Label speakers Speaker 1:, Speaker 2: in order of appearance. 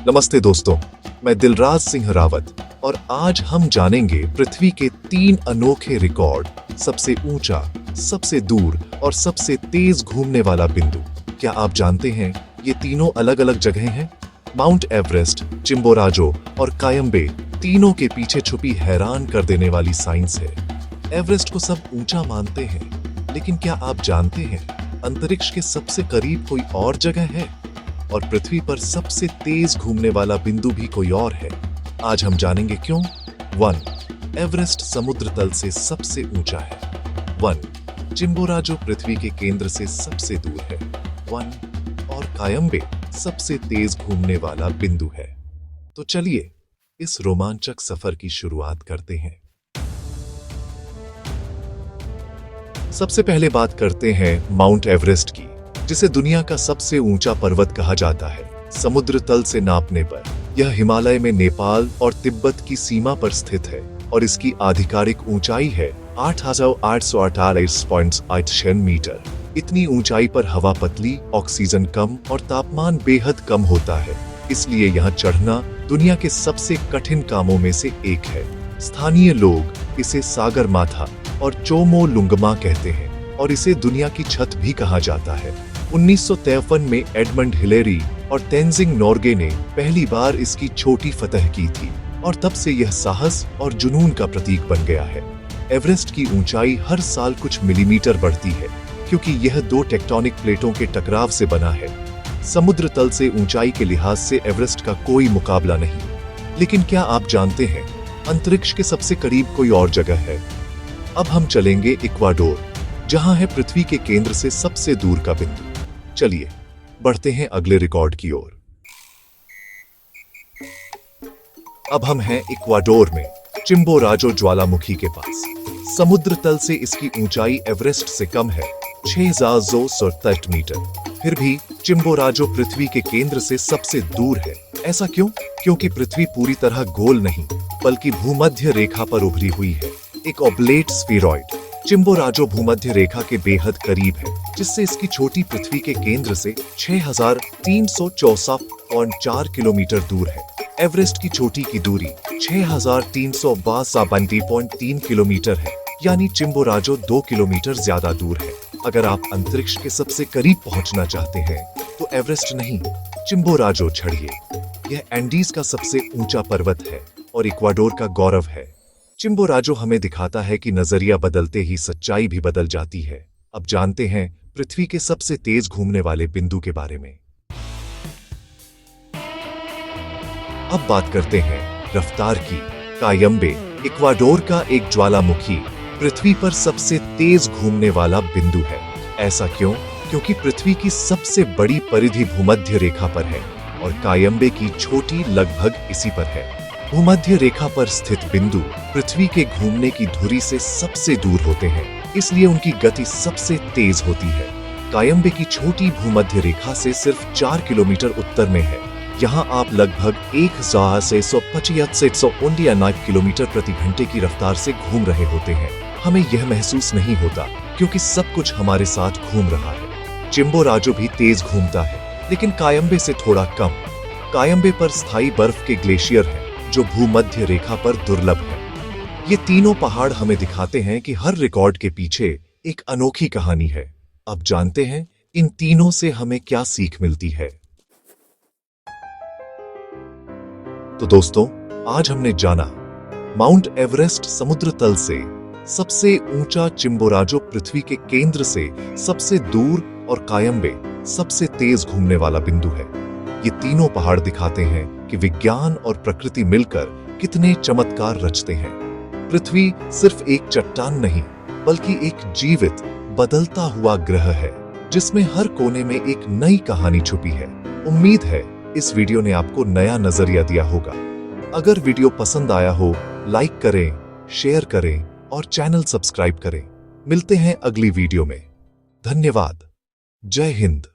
Speaker 1: नमस्ते दोस्तों, मैं दिलराज सिंह रावत और आज हम जानेंगे पृथ्वी के 3 अनोखे रिकॉर्ड, सबसे ऊंचा, सबसे दूर और सबसे तेज घूमने वाला बिंदु। क्या आप जानते हैं ये तीनों अलग-अलग जगह हैं? माउंट एवरेस्ट, चिम्बोराजो और कायम्बे तीनों के पीछे छुपी हैरान कर देने वाली साइंस है। एवरेस्ट को सब ऊंचा मानते हैं, लेकिन क्या आप जानते हैं अंतरिक्ष के सबसे करीब कोई और जगह है? और पृथ्वी पर सबसे तेज घूमने वाला बिंदु भी कोई और है। आज हम जानेंगे क्यों। 1. एवरेस्ट समुद्र तल से सबसे ऊंचा है। 1. चिम्बोराजो पृथ्वी के केंद्र से सबसे दूर है। 1. और कायम्बे सबसे तेज घूमने वाला बिंदु है। तो चलिए इस रोमांचक सफर की शुरुआत करते हैं। सबसे पहले बात करते हैं माउंट एवरेस्ट की, जिसे दुनिया का सबसे ऊंचा पर्वत कहा जाता है। समुद्र तल से नापने पर यह हिमालय में नेपाल और तिब्बत की सीमा पर स्थित है और इसकी आधिकारिक ऊंचाई है 8,848.86 मीटर। इतनी ऊंचाई पर हवा पतली, ऑक्सीजन कम और तापमान बेहद कम होता है, इसलिए यहाँ चढ़ना दुनिया के सबसे कठिन कामों में से एक है। स्थानीय लोग इसे सागर माथा और चोमो लुंगमा कहते हैं और इसे दुनिया की छत भी कहा जाता है। 1953 में एडमंड हिलेरी और तेंजिंग नोर्गे ने पहली बार इसकी छोटी फतह की थी और तब से यह साहस और जुनून का प्रतीक बन गया है। एवरेस्ट की ऊंचाई हर साल कुछ मिलीमीटर बढ़ती है, क्योंकि यह 2 टेक्टोनिक प्लेटों के टकराव से बना है। समुद्र तल से ऊंचाई के लिहाज से एवरेस्ट का कोई मुकाबला नहीं। लेकिन क्या आप जानते हैं अंतरिक्ष के सबसे करीब कोई और जगह है? अब हम चलेंगे इक्वाडोर, जहां है पृथ्वी के केंद्र से सबसे दूर का बिंदु। चलिए बढ़ते हैं अगले रिकॉर्ड की ओर। अब हम हैं इक्वाडोर में चिम्बोराजो ज्वालामुखी के पास। समुद्र तल से इसकी ऊंचाई एवरेस्ट से कम है, 6,263 मीटर। फिर भी चिम्बोराजो पृथ्वी के केंद्र से सबसे दूर है। ऐसा क्यों? क्योंकि पृथ्वी पूरी तरह गोल नहीं, बल्कि भूमध्य रेखा पर उभरी हुई है, एक ऑब्लेट स्फीरॉइड। चिम्बोराजो भूमध्य रेखा के बेहद करीब है, जिससे इसकी चोटी पृथ्वी के केंद्र से 6,364.4 किलोमीटर दूर है। एवरेस्ट की चोटी की दूरी 6,362.3 किलोमीटर है, यानी चिम्बोराजो 2 किलोमीटर ज्यादा दूर है। अगर आप अंतरिक्ष के सबसे करीब पहुंचना चाहते हैं तो एवरेस्ट नहीं, चिम्बोराजो चढ़िए। यह एंडीज का सबसे ऊंचा पर्वत है और इक्वाडोर का गौरव है। चिम्बोराजो हमें दिखाता है कि नजरिया बदलते ही सच्चाई भी बदल जाती है। अब जानते हैं पृथ्वी के सबसे तेज घूमने वाले बिंदु के बारे में। अब बात करते हैं रफ्तार की। कायम्बे इक्वाडोर का एक ज्वालामुखी पृथ्वी पर सबसे तेज घूमने वाला बिंदु है। ऐसा क्यों? क्योंकि पृथ्वी की सबसे बड़ी परिधि भूमध्य रेखा पर है और कायम्बे की छोटी लगभग इसी पर है। भूमध्य रेखा पर स्थित बिंदु पृथ्वी के घूमने की धुरी से सबसे दूर होते हैं, इसलिए उनकी गति सबसे तेज होती है। कायम्बे की छोटी भूमध्य रेखा से सिर्फ 4 किलोमीटर उत्तर में है। यहाँ आप लगभग 1,685 किलोमीटर प्रति घंटे की रफ्तार से घूम रहे होते हैं। हमें यह महसूस नहीं होता, क्योंकि सब कुछ हमारे साथ घूम रहा है। चिम्बोराजो भी तेज घूमता है, लेकिन कायम्बे से थोड़ा कम। कायम्बे पर स्थायी बर्फ के ग्लेशियर हैं, जो भूमध्य रेखा पर दुर्लभ है। ये तीनों पहाड़ हमें दिखाते हैं कि हर रिकॉर्ड के पीछे एक अनोखी कहानी है। अब जानते हैं इन तीनों से हमें क्या सीख मिलती है। तो दोस्तों, आज हमने जाना माउंट एवरेस्ट समुद्र तल से सबसे ऊंचा, चिम्बोराजो पृथ्वी के केंद्र से सबसे दूर और कायम्बे सबसे तेज घूमने वाला बिंदु है। ये तीनों पहाड़ दिखाते हैं कि विज्ञान और प्रकृति मिलकर कितने चमत्कार रचते हैं। पृथ्वी सिर्फ एक चट्टान नहीं, बल्कि एक जीवित, बदलता हुआ ग्रह है, जिसमें हर कोने में एक नई कहानी छुपी है। उम्मीद है इस वीडियो ने आपको नया नजरिया दिया होगा। अगर वीडियो पसंद आया हो, लाइक करें, शेयर करें और चैनल सब्सक्राइब करें। मिलते हैं अगली वीडियो में। धन्यवाद। जय हिंद।